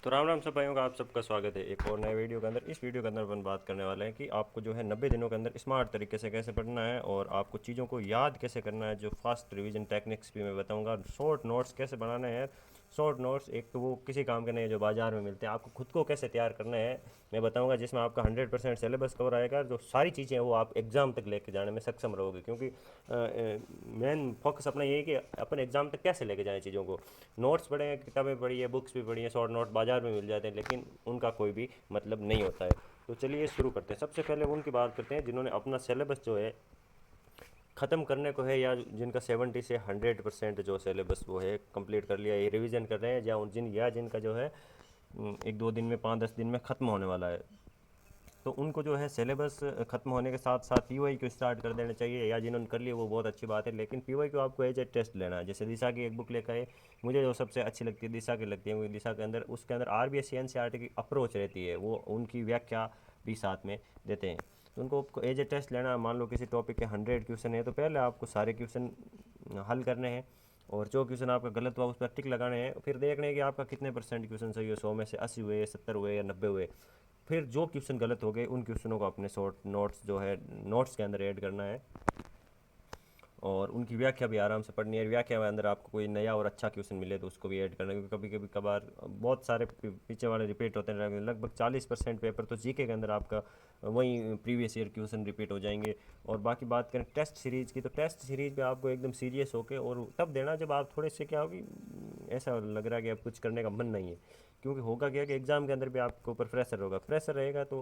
तो राम राम सब भाइयों का आप सबका स्वागत है एक और नए वीडियो के अंदर। इस वीडियो के अंदर अपन बात करने वाले हैं कि आपको जो है 90 दिनों के अंदर स्मार्ट तरीके से कैसे पढ़ना है और आपको चीज़ों को याद कैसे करना है। जो फास्ट रिवीजन टेक्निक्स भी मैं बताऊंगा। शॉर्ट नोट्स कैसे बनाने हैं। शॉर्ट नोट्स एक तो वो किसी काम के नहीं है जो बाजार में मिलते हैं, आपको खुद को कैसे तैयार करना है मैं बताऊंगा, जिसमें आपका 100% सिलेबस कवर आएगा। जो सारी चीज़ें हैं वो आप एग्ज़ाम तक लेके जाने में सक्षम रहोगे, क्योंकि मेन फोकस अपना ये है कि अपन एग्ज़ाम तक कैसे लेके जाएं चीज़ों को। नोट्स पढ़े हैं, किताबें पढ़ी है, बुक्स भी पढ़ी हैं, शॉर्ट नोट बाजार में मिल जाते हैं, लेकिन उनका कोई भी मतलब नहीं होता है। तो चलिए शुरू करते हैं। सबसे पहले उनकी बात करते हैं जिन्होंने अपना सिलेबस जो है ख़त्म करने को है, या जिनका 70 से 100% जो सिलेबस वो है कंप्लीट कर लिया, ये रिवीजन कर रहे हैं, या जिनका जो है 1-2 दिन में 5-10 दिन में ख़त्म होने वाला है। तो उनको जो है सिलेबस ख़त्म होने के साथ साथ पीवाई को स्टार्ट कर देना चाहिए, या जिन्होंने कर लिया वो बहुत अच्छी बात है, लेकिन पीवाई को आपको एज ए टेस्ट लेना है। जैसे दिशा की एक बुक लेकर है, मुझे जो सबसे अच्छी लगती है दिशा की लगती है, क्योंकि दिशा के अंदर उसके अंदर आरबीएससी एनसीईआरटी की अप्रोच रहती है, वो उनकी व्याख्या भी साथ में देते हैं। तो उनको एज ए टेस्ट लेना है। मान लो किसी टॉपिक के 100 क्वेश्चन है, तो पहले आपको सारे क्वेश्चन हल करने हैं, और जो क्वेश्चन आपका गलत हुआ उस पर टिक लगाने हैं। फिर देखने हैं कि आपका कितने परसेंट क्वेश्चन सही हो, 100 में से 80 हुए, 70 हुए, या 90 हुए। फिर जो क्वेश्चन गलत हो गए उन क्वेश्चनों को अपने शॉर्ट नोट्स जो है नोट्स के अंदर ऐड करना है, और उनकी व्याख्या भी आराम से पढ़नी है। व्याख्या में अंदर आपको कोई नया और अच्छा क्वेश्चन मिले तो उसको भी ऐड करना है, क्योंकि कभी कभी कभार बहुत सारे पीछे वाले रिपीट होते हैं। लगभग 40% पेपर तो जीके के अंदर आपका वही प्रीवियस ईयर क्वेश्चन रिपीट हो जाएंगे। और बाकी बात करें टेस्ट सीरीज़ की, तो टेस्ट सीरीज़ पे आपको एकदम सीरियस होकर और तब देना जब आप थोड़े से क्या होगी, ऐसा लग रहा है कि अब कुछ करने का मन नहीं है। क्योंकि होगा क्या कि एग्ज़ाम के अंदर भी आपके ऊपर प्रेशर होगा, प्रेशर रहेगा तो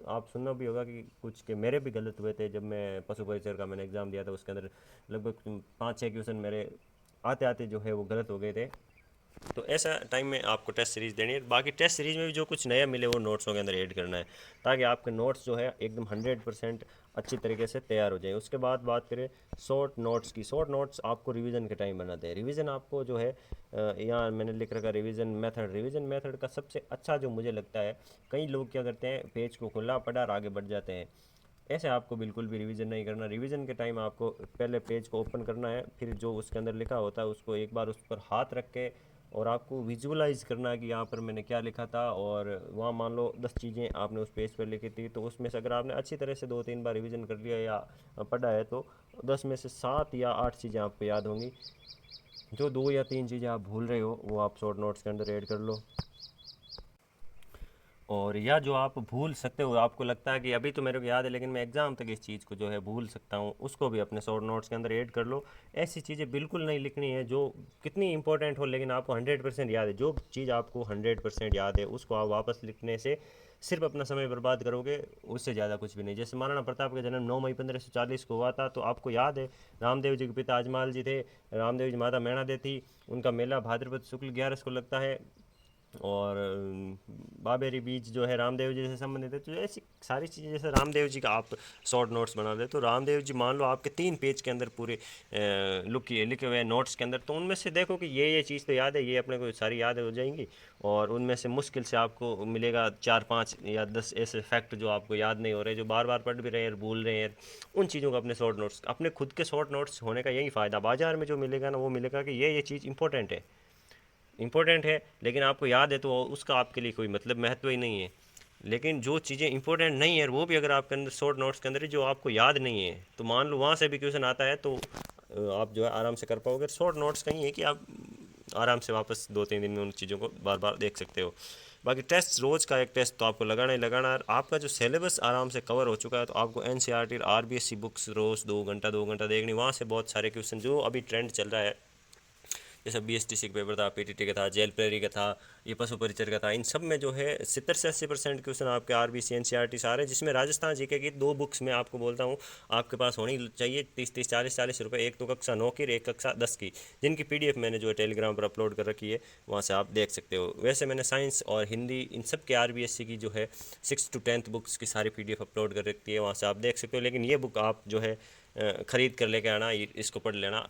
आप सुनना भी होगा कि कुछ के मेरे भी गलत हुए थे। जब मैं पशु परिचर का मैंने एग्ज़ाम दिया था, उसके अंदर लगभग 5-6 क्वेश्चन मेरे आते आते जो है वो गलत हो गए थे। तो ऐसा टाइम में आपको टेस्ट सीरीज़ देनी है। बाकी टेस्ट सीरीज़ में भी जो कुछ नया मिले वो नोट्सों के अंदर ऐड करना है, ताकि आपके नोट्स जो है एकदम 100% अच्छी तरीके से तैयार हो जाए। उसके बाद बात करें शॉर्ट नोट्स की। शॉर्ट नोट्स आपको रिवीजन के टाइम बनाते हैं। रिवीजन आपको जो है यहाँ मैंने लिख रखा रिवीजन मेथड। रिवीजन मेथड का सबसे अच्छा जो मुझे लगता है, कई लोग क्या करते हैं, पेज को खुला पढ़ा और आगे बढ़ जाते हैं। ऐसे आपको बिल्कुल भी रिवीजन नहीं करना। रिवीजन के टाइम आपको पहले पेज को ओपन करना है, फिर जो उसके अंदर लिखा होता है उसको एक बार उस पर हाथ रख के, और आपको विजुअलाइज करना है कि यहाँ पर मैंने क्या लिखा था। और वहाँ मान लो 10 चीज़ें आपने उस पेज पर लिखी थी, तो उसमें से अगर आपने अच्छी तरह से 2-3 बार रिवीजन कर लिया या पढ़ा है, तो 10 में से 7 या 8 चीज़ें आपको याद होंगी। जो 2 या 3 चीज़ें आप भूल रहे हो वो आप शॉर्ट नोट्स के अंदर ऐड कर लो। और या जो आप भूल सकते हो, आपको लगता है कि अभी तो मेरे को याद है लेकिन मैं एग्ज़ाम तक इस चीज़ को जो है भूल सकता हूँ, उसको भी अपने शॉर्ट नोट्स के अंदर ऐड कर लो। ऐसी चीज़ें बिल्कुल नहीं लिखनी है जो कितनी इंपॉर्टेंट हो लेकिन आपको 100% याद है। जो चीज़ आपको 100% याद है उसको आप वापस लिखने से सिर्फ अपना समय बर्बाद करोगे, उससे ज़्यादा कुछ भी नहीं। जैसे महाराणा प्रताप का जन्म 9 मई 1540 को हुआ था, तो आपको याद है रामदेव जी के पिता अजमाल जी थे, रामदेव जी माता मैणा दे थी, उनका मेला भाद्रपद शुक्ल 11 को लगता है, और बाबेरी बीज जो है रामदेव जी से संबंधित है। तो ऐसी सारी चीज़ें, जैसे रामदेव जी का आप शॉर्ट नोट्स बना दे, तो रामदेव जी मान लो आपके 3 पेज के अंदर पूरे लिखे हुए हैं नोट्स के अंदर, तो उनमें से देखो कि ये चीज़ तो याद है, ये अपने को सारी याद हो जाएंगी। और उनमें से मुश्किल से आपको मिलेगा 4-5 या 10 ऐसे फैक्ट जो आपको याद नहीं हो रहे, जो बार बार पढ़ भी रहे हैं, भूल रहे हैं। उन चीज़ों को अपने शॉर्ट नोट्स, अपने खुद के शॉर्ट नोट्स होने का यही फ़ायदा। बाजार में जो मिलेगा ना, वो मिलेगा कि ये चीज़ इंपॉर्टेंट है, इंपॉर्टेंट है, लेकिन आपको याद है तो उसका आपके लिए कोई मतलब महत्व ही नहीं है। लेकिन जो चीज़ें इंपॉर्टेंट नहीं है वो भी अगर आपके अंदर शॉर्ट नोट्स के अंदर जो आपको याद नहीं है, तो मान लो वहाँ से भी क्वेश्चन आता है, तो आप जो है आराम से कर पाओगे। शॉर्ट नोट्स कहीं है कि आप आराम से वापस 2-3 दिन में उन चीज़ों को बार बार देख सकते हो। बाकी टेस्ट, रोज़ का एक टेस्ट तो आपको लगाना ही लगाना है। आपका जो सिलेबस आराम से कवर हो चुका है, तो आपको एनसीईआरटी और आरबीएससी बुक्स रोज़ 2 घंटा देखनी, वहाँ से बहुत सारे क्वेश्चन जो अभी ट्रेंड चल रहा है, जैसे बीएसटीसी का पेपर था, पीटीटी का था, जेल प्रेरी का था, ये पशु परिचर का था, इन सब में जो है 70 से 80% क्वेश्चन आपके आरबीसी एनसीईआरटी सारे, जिसमें राजस्थान जीके की 2 बुक्स मैं आपको बोलता हूँ आपके पास होनी चाहिए। 30-30, 40-40 रुपये, एक तो कक्षा 9 की, एक कक्षा 10 की, जिनकी पीडीएफ मैंने जो है टेलीग्राम पर अपलोड कर रखी है, वहाँ से आप देख सकते हो। वैसे मैंने साइंस और हिंदी इन सब के आरबीएससी की जो है 6 to 10th बुक्स की सारी पीडीएफ अपलोड कर रखी है, वहाँ से आप देख सकते हो। लेकिन ये बुक आप जो है ख़रीद कर लेके आना, इसको पढ़ लेना।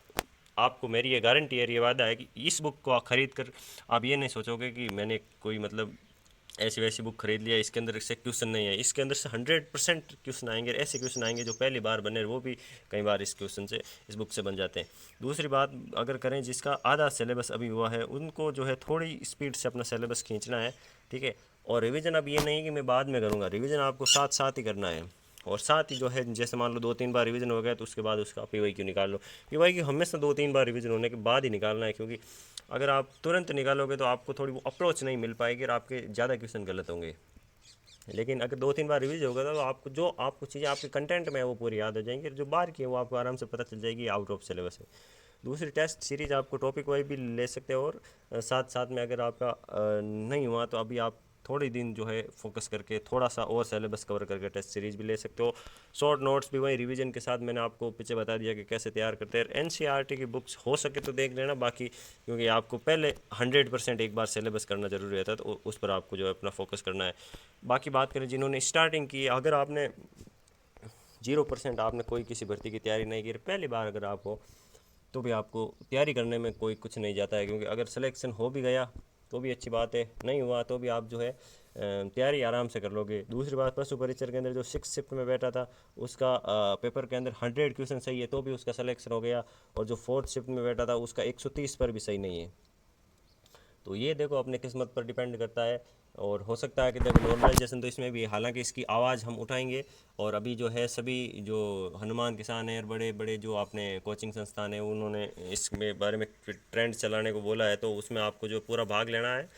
आपको मेरी ये गारंटी है, ये वादा है कि इस बुक को आप ख़रीद कर आप ये नहीं सोचोगे कि मैंने कोई मतलब ऐसी वैसी बुक खरीद लिया, इसके अंदर से क्वेश्चन नहीं है, इसके अंदर से 100% क्वेश्चन आएंगे, ऐसे क्वेश्चन आएंगे जो पहली बार बने वो भी कई बार इस क्वेश्चन से इस बुक से बन जाते हैं। दूसरी बात अगर करें जिसका आधा सिलेबस अभी हुआ है उनको जो है थोड़ी स्पीड से अपना सिलेबस खींचना है, ठीक है। और रिवीजन अब ये नहीं कि मैं बाद में करूँगा, रिवीजन आपको साथ साथ ही करना है। और साथ ही जो है जैसे मान लो 2-3 बार रिवीजन हो गया तो उसके बाद उसका पीवाईक्यू निकाल लो। पीवाईक्यू हमेशा 2-3 बार रिवीजन होने के बाद ही निकालना है, क्योंकि अगर आप तुरंत निकालोगे तो आपको थोड़ी वो अप्रोच नहीं मिल पाएगी और आपके ज़्यादा क्वेश्चन गलत होंगे। लेकिन अगर 2-3 बार रिवीज होगा तो आपको जो आपको चीज़ें आपके कंटेंट में है वो पूरी याद हो जाएंगी, और जो बाहर की है वो आपको आराम से पता चल जाएगी आउट ऑफ सिलेबस है। दूसरी टेस्ट सीरीज आपको टॉपिक वाइज भी ले सकते हो, और साथ साथ में अगर आपका नहीं हुआ तो अभी आप थोड़ी दिन जो है फोकस करके थोड़ा सा और सिलेबस कवर करके टेस्ट सीरीज भी ले सकते हो। शॉर्ट नोट्स भी वही रिवीजन के साथ मैंने आपको पीछे बता दिया कि कैसे तैयार करते हैं। एनसीईआरटी की बुक्स हो सके तो देख लेना, बाकी क्योंकि आपको पहले 100% एक बार सिलेबस करना जरूरी रहता है, तो उस पर आपको जो है अपना फोकस करना है। बाकी बात करें जिन्होंने स्टार्टिंग की, अगर आपने 0% आपने कोई किसी भर्ती की तैयारी नहीं की, पहली बार अगर आप हो तो भी आपको तैयारी करने में कोई कुछ नहीं जाता है, क्योंकि अगर सिलेक्शन हो भी गया तो भी अच्छी बात है, नहीं हुआ तो भी आप जो है तैयारी आराम से कर लोगे। दूसरी बात, पशु परीक्षण के अंदर जो 6 शिफ्ट में बैठा था उसका पेपर के अंदर 100 क्वेश्चन सही है तो भी उसका सिलेक्शन हो गया, और जो 4th शिफ्ट में बैठा था उसका 130 पर भी सही नहीं है। तो ये देखो अपने किस्मत पर डिपेंड करता है। और हो सकता है कि देखो नॉर्मलाइजेशन तो इसमें भी है, हालांकि इसकी आवाज़ हम उठाएंगे। और अभी जो है सभी जो हनुमान किसान है और बड़े बड़े जो आपने कोचिंग संस्थान है उन्होंने इसमें बारे में ट्रेंड चलाने को बोला है, तो उसमें आपको जो पूरा भाग लेना है।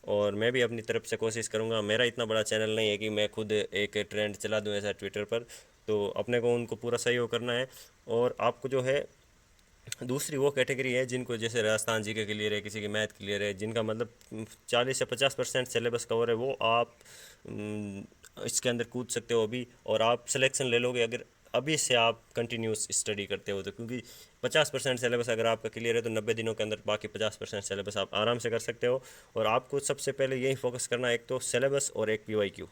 और मैं भी अपनी तरफ से कोशिश करूँगा, मेरा इतना बड़ा चैनल नहीं है कि मैं खुद एक ट्रेंड चला दूँ ऐसा ट्विटर पर, तो अपने को उनको पूरा सहयोग करना है। और आपको जो है दूसरी वो कैटेगरी है जिनको जैसे राजस्थान जीके क्लियर है, किसी की मैथ क्लियर है, जिनका मतलब 40 से 50% सिलेबस कवर है, वो आप इसके अंदर कूद सकते हो अभी, और आप सिलेक्शन ले लोगे अगर अभी से आप कंटिन्यूस स्टडी करते हो तो। क्योंकि 50% सिलेबस अगर आपका क्लियर है तो 90 दिनों के अंदर बाकी 50% सिलेबस आप आराम से कर सकते हो। और आपको सबसे पहले यही फोकस करना है, एक तो सिलेबस और एक पीवाईक्यू,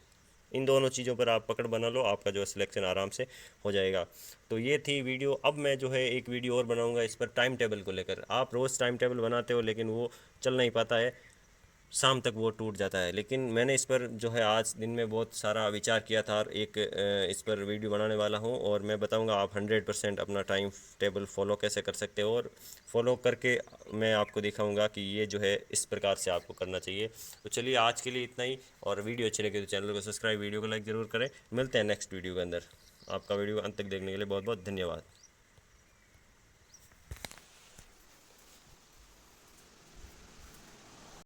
इन दोनों चीज़ों पर आप पकड़ बना लो, आपका जो है सिलेक्शन आराम से हो जाएगा। तो ये थी वीडियो। अब मैं जो है एक वीडियो और बनाऊंगा इस पर टाइम टेबल को लेकर। आप रोज़ टाइम टेबल बनाते हो लेकिन वो चल नहीं पाता है, शाम तक वो टूट जाता है। लेकिन मैंने इस पर जो है आज दिन में बहुत सारा विचार किया था, और एक इस पर वीडियो बनाने वाला हूँ, और मैं बताऊँगा आप 100% अपना टाइम टेबल फॉलो कैसे कर सकते हो, और फॉलो करके मैं आपको दिखाऊंगा कि ये जो है इस प्रकार से आपको करना चाहिए। तो चलिए आज के लिए इतना ही, और वीडियो अच्छी लगे तो चैनल को सब्सक्राइब, वीडियो को लाइक ज़रूर करें। मिलते हैं नेक्स्ट वीडियो के अंदर। आपका वीडियो अंत तक देखने के लिए बहुत बहुत धन्यवाद।